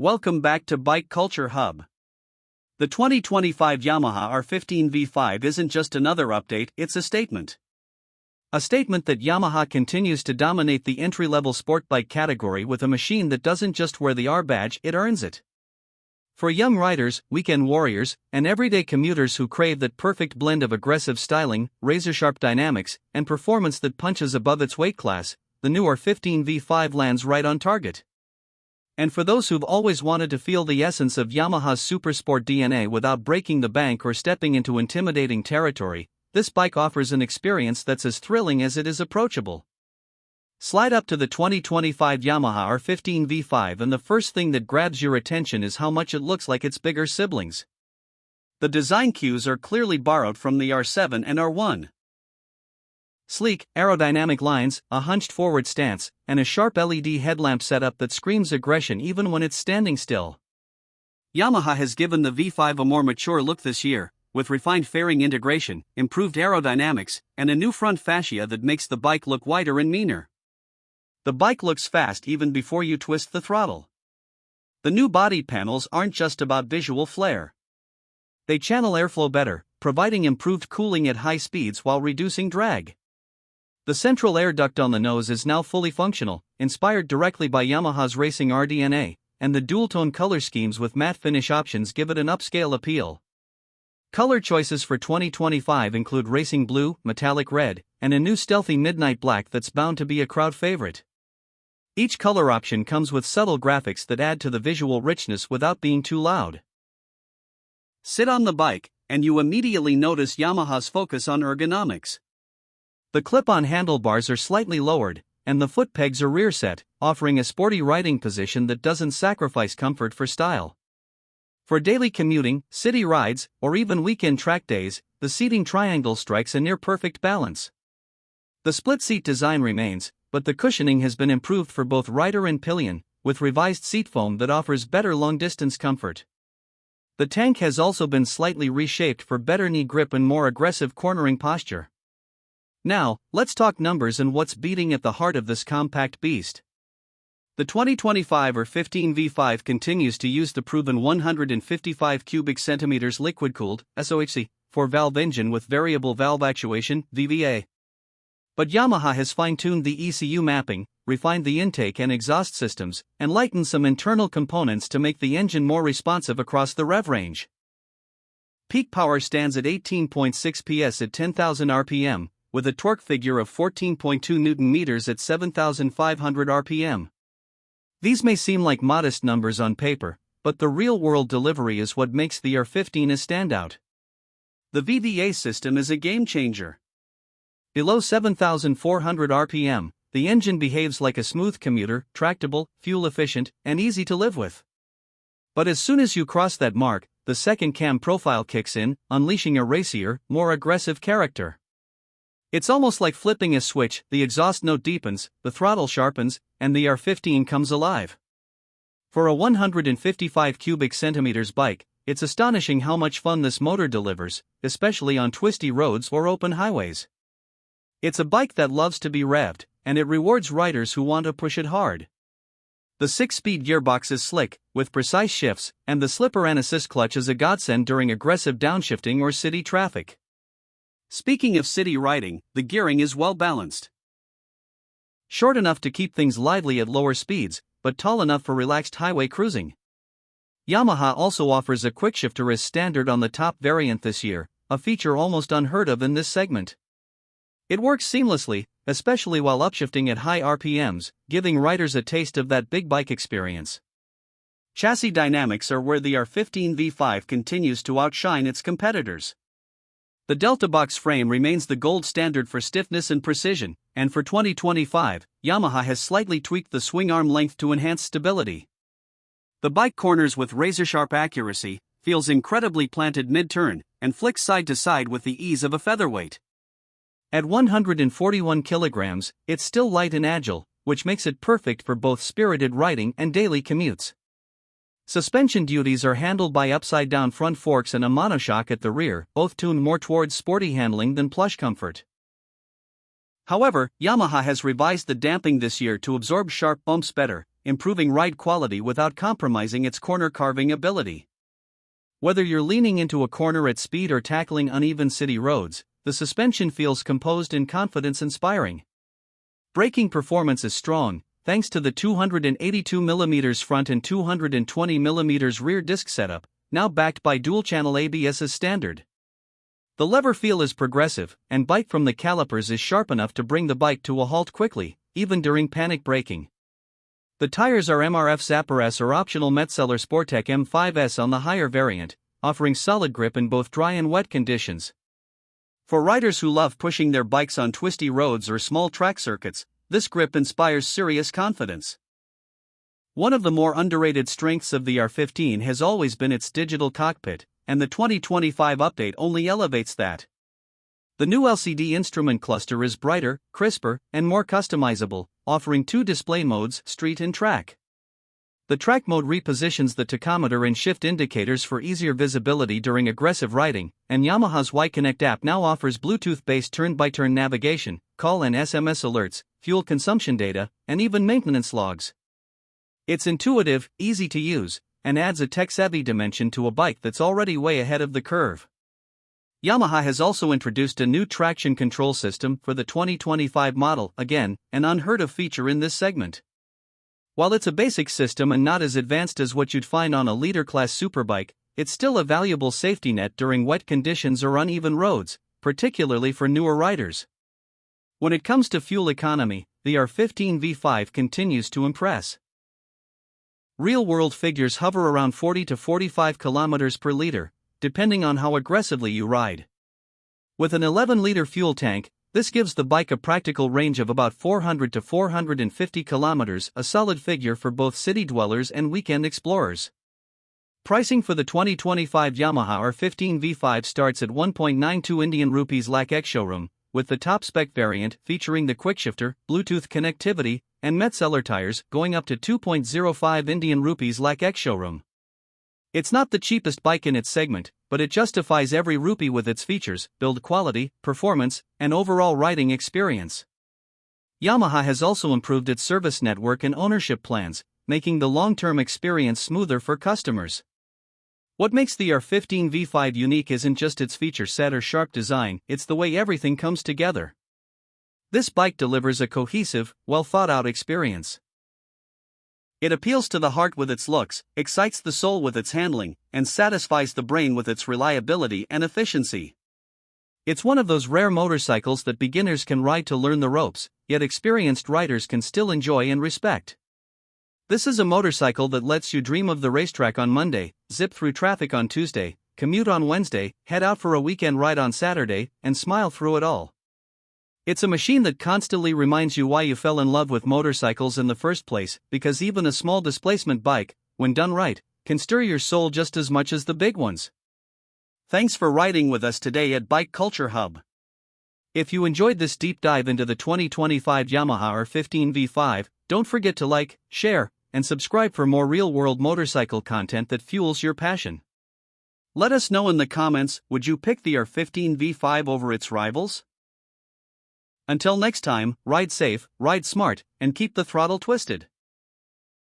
Welcome back to Bike Culture Hub. The 2025 Yamaha R15 V5 isn't just another update, it's a statement. A statement that Yamaha continues to dominate the entry-level sport bike category with a machine that doesn't just wear the R badge, it earns it. For young riders, weekend warriors, and everyday commuters who crave that perfect blend of aggressive styling, razor-sharp dynamics, and performance that punches above its weight class, the new R15 V5 lands right on target. And for those who've always wanted to feel the essence of Yamaha's supersport DNA without breaking the bank or stepping into intimidating territory, this bike offers an experience that's as thrilling as it is approachable. Slide up to the 2025 Yamaha R15 V5 and the first thing that grabs your attention is how much it looks like its bigger siblings. The design cues are clearly borrowed from the R7 and R1. Sleek, aerodynamic lines, a hunched forward stance, and a sharp LED headlamp setup that screams aggression even when it's standing still. Yamaha has given the V5 a more mature look this year, with refined fairing integration, improved aerodynamics, and a new front fascia that makes the bike look wider and meaner. The bike looks fast even before you twist the throttle. The new body panels aren't just about visual flair. They channel airflow better, providing improved cooling at high speeds while reducing drag. The central air duct on the nose is now fully functional, inspired directly by Yamaha's racing RDNA, and the dual-tone color schemes with matte finish options give it an upscale appeal. Color choices for 2025 include racing blue, metallic red, and a new stealthy midnight black that's bound to be a crowd favorite. Each color option comes with subtle graphics that add to the visual richness without being too loud. Sit on the bike, and you immediately notice Yamaha's focus on ergonomics. The clip-on handlebars are slightly lowered, and the foot pegs are rear-set, offering a sporty riding position that doesn't sacrifice comfort for style. For daily commuting, city rides, or even weekend track days, the seating triangle strikes a near-perfect balance. The split-seat design remains, but the cushioning has been improved for both rider and pillion, with revised seat foam that offers better long-distance comfort. The tank has also been slightly reshaped for better knee grip and more aggressive cornering posture. Now, let's talk numbers and what's beating at the heart of this compact beast. The 2025 R15 V5 continues to use the proven 155 cubic centimeters liquid-cooled (SOHC) four-valve engine with variable valve actuation (VVA). But Yamaha has fine-tuned the ECU mapping, refined the intake and exhaust systems, and lightened some internal components to make the engine more responsive across the rev range. Peak power stands at 18.6 PS at 10,000 RPM, with a torque figure of 14.2 Nm at 7,500 RPM. These may seem like modest numbers on paper, but the real-world delivery is what makes the R15 a standout. The VVA system is a game-changer. Below 7,400 RPM, the engine behaves like a smooth commuter, tractable, fuel-efficient, and easy to live with. But as soon as you cross that mark, the second cam profile kicks in, unleashing a racier, more aggressive character. It's almost like flipping a switch, the exhaust note deepens, the throttle sharpens, and the R15 comes alive. For a 155 cubic centimeters bike, it's astonishing how much fun this motor delivers, especially on twisty roads or open highways. It's a bike that loves to be revved, and it rewards riders who want to push it hard. The 6-speed gearbox is slick, with precise shifts, and the slipper and assist clutch is a godsend during aggressive downshifting or city traffic. Speaking of city riding, the gearing is well balanced. Short enough to keep things lively at lower speeds, but tall enough for relaxed highway cruising. Yamaha also offers a quickshifter as standard on the top variant this year, a feature almost unheard of in this segment. It works seamlessly, especially while upshifting at high RPMs, giving riders a taste of that big bike experience. Chassis dynamics are where the R15 V5 continues to outshine its competitors. The Delta Box frame remains the gold standard for stiffness and precision, and for 2025, Yamaha has slightly tweaked the swing arm length to enhance stability. The bike corners with razor-sharp accuracy, feels incredibly planted mid-turn, and flicks side to side with the ease of a featherweight. At 141 kilograms, it's still light and agile, which makes it perfect for both spirited riding and daily commutes. Suspension duties are handled by upside-down front forks and a monoshock at the rear, both tuned more towards sporty handling than plush comfort. However, Yamaha has revised the damping this year to absorb sharp bumps better, improving ride quality without compromising its corner carving ability. Whether you're leaning into a corner at speed or tackling uneven city roads, the suspension feels composed and confidence-inspiring. Braking performance is strong, thanks to the 282mm front and 220mm rear disc setup, now backed by dual-channel ABS as standard. The lever feel is progressive, and bite from the calipers is sharp enough to bring the bike to a halt quickly, even during panic braking. The tires are MRF Zapper S or optional Metzeler Sportec M5S on the higher variant, offering solid grip in both dry and wet conditions. For riders who love pushing their bikes on twisty roads or small track circuits, this grip inspires serious confidence. One of the more underrated strengths of the R15 has always been its digital cockpit, and the 2025 update only elevates that. The new LCD instrument cluster is brighter, crisper, and more customizable, offering 2 display modes, street and track. The track mode repositions the tachometer and shift indicators for easier visibility during aggressive riding, and Yamaha's Y-Connect app now offers Bluetooth-based turn-by-turn navigation, call and SMS alerts, fuel consumption data, and even maintenance logs. It's intuitive, easy to use, and adds a tech-savvy dimension to a bike that's already way ahead of the curve. Yamaha has also introduced a new traction control system for the 2025 model, again, an unheard-of feature in this segment. While it's a basic system and not as advanced as what you'd find on a leader-class superbike, it's still a valuable safety net during wet conditions or uneven roads, particularly for newer riders. When it comes to fuel economy, the R15 V5 continues to impress. Real-world figures hover around 40 to 45 kilometers per liter, depending on how aggressively you ride. With an 11-liter fuel tank, this gives the bike a practical range of about 400 to 450 kilometers, a solid figure for both city dwellers and weekend explorers. Pricing for the 2025 Yamaha R15 V5 starts at 1.92 Indian rupees lakh ex-showroom, with the top-spec variant featuring the quickshifter, Bluetooth connectivity, and Metzeler tires going up to 2.05 Indian rupees lakh ex-showroom. It's not the cheapest bike in its segment, but it justifies every rupee with its features, build quality, performance, and overall riding experience. Yamaha has also improved its service network and ownership plans, making the long-term experience smoother for customers. What makes the R15 V5 unique isn't just its feature set or sharp design, it's the way everything comes together. This bike delivers a cohesive, well-thought-out experience. It appeals to the heart with its looks, excites the soul with its handling, and satisfies the brain with its reliability and efficiency. It's one of those rare motorcycles that beginners can ride to learn the ropes, yet experienced riders can still enjoy and respect. This is a motorcycle that lets you dream of the racetrack on Monday, zip through traffic on Tuesday, commute on Wednesday, head out for a weekend ride on Saturday, and smile through it all. It's a machine that constantly reminds you why you fell in love with motorcycles in the first place, because even a small displacement bike, when done right, can stir your soul just as much as the big ones. Thanks for riding with us today at Bike Culture Hub. If you enjoyed this deep dive into the 2025 Yamaha R15 V5, don't forget to like, share, and subscribe for more real-world motorcycle content that fuels your passion. Let us know in the comments, would you pick the R15 V5 over its rivals? Until next time, ride safe, ride smart, and keep the throttle twisted.